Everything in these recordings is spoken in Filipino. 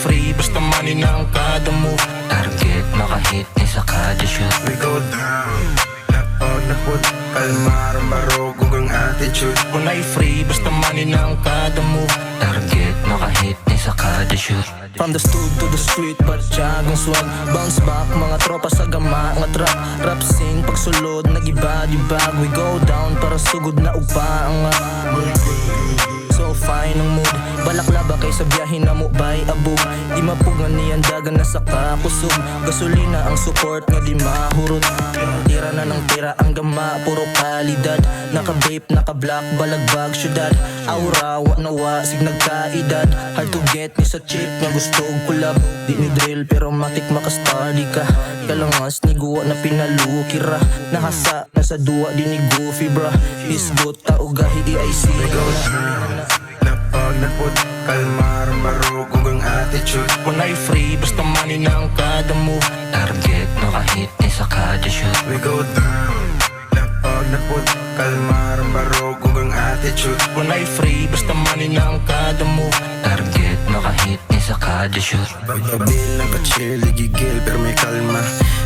free, basta money na ang kada move. Target, makahit ni sa kada shoot. We go down, napag napod, kalmar, barog, ang attitude. Punay free, basta money na ang kada move. Target, makahit ni sa kada shoot. From the stood to the street, patsyag ang swag. Bounce back, mga tropa sa gama nga trap. Rap sing, pagsulod, nag-iba-dibag. We go down, para sugod na upa ang so fine ang mood. Balaklaba kay sa biyahe na mo bay abog. Di mapugan niyan dagan na sa kakusog. Gasolina ang support nga di mahurot. Tira na ng tira ang gama, puro kalidad. Naka-vape, naka-black, balagbag, syudad. Aura, wa na wa, sig nagkaedad. Hard to get ni sa chip nga gusto og collab. Di ni drill pero matik makastardy ka. Kalangas ni guwa na pinalukira. Nahasa na sa duwa di ni goofy bra. Isgot ta og gahi EIC. Napag napod, kalmar, barog, ang attitude. Punay free, basta money na ang kada move. Target, makahit ni sa kada shoot. We go down, napag napod, kalmar, barog, ang attitude. Punay free, basta money na ang kada move. Target, makahit ni sa kada shoot. Pagpabil ng ka-chill, ligigil, pero may kalma.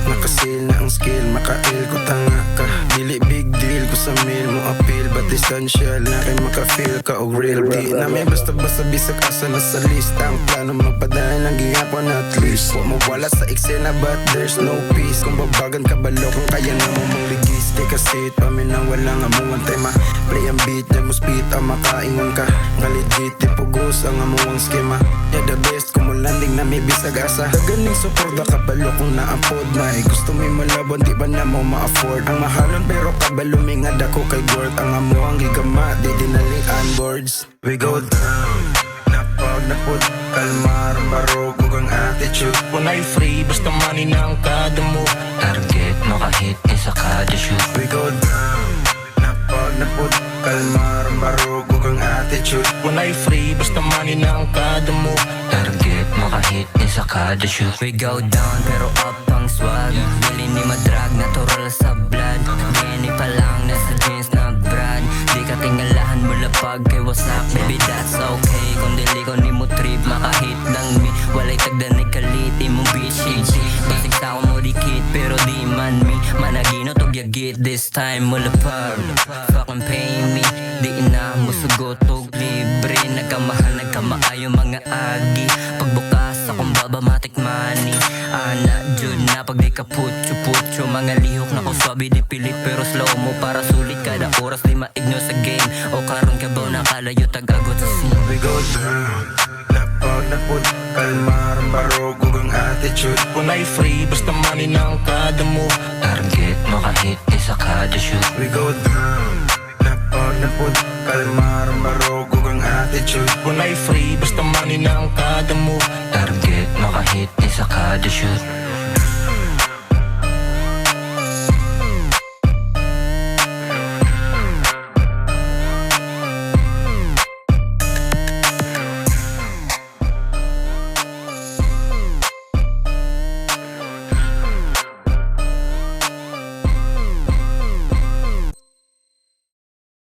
Nakasil na ang skill, makail ko tanga ka. Dili big deal ko sa meal mo appeal, but essential na kay maka-feel ka og real. Di na may basta-basta bisag asa na sa list. Ang plano magpadaan ng gihapon at least. Huwag mawala sa eksena but there's no peace. Kung babagan ka balok, kung kaya na mo mong ligis. Take a seat, paminang walang amuang tema. Play ang beat, na mo speed, ang makaingon ka. Nga legit, di pugos ang amuang skema. Yeah, the best, kung mo landing na may bisag asa. Daganing suporta ka balok kung naapod. May gusto may malabon, di ba na mo ma-afford. Ang mahalon pero kabalo may nga dako kay Gort. Ang amuang gigama, di dinaling unboards. We go down, napag napod, kalmar, barog, ang attitude. Punay free, basta money na ang kada move. Target, makahit ni sa kada shoot. We go down, napag napod, kalmar, barog, ang attitude. Punay free, basta money na ang kada move. Target, makahit ni sa kada shoot. We go down pero up ang swag. Dili ni madrag, natural sa blood. Gani pa lang nasa jeans na brand. Di ka tingalahan mo lapag kay wasak. Baby that's okay. Kung dili ko ni mo trip, makahit lang mi. Walay tagdanig kalit, imong bitch basig sa ako mo dikit pero di man mi. Managino tog yagit this time mo lapag. Fucking pay me, di ina mo sugot og libre. Nagkamahal, nagkamaayo mga agi. Pagbukas akong baba matik money. Ana jud na pag di ka putyo-putyo. Mga lihok na ko swabe di pilit pero slow mo para sulit. Kada oras di maigno sa game. O karon ka ba nakalayo tagagot sa scene. We go down, napag napod, kalmar, barog, ang attitude. Punay free, basta money na ang kada move. Target, makahit ni sa kada shoot. We go down, napag napod, kalmar, barog, ang attitude. Punay free, basta money na ang kada move. Target, makahit ni sa kada shoot.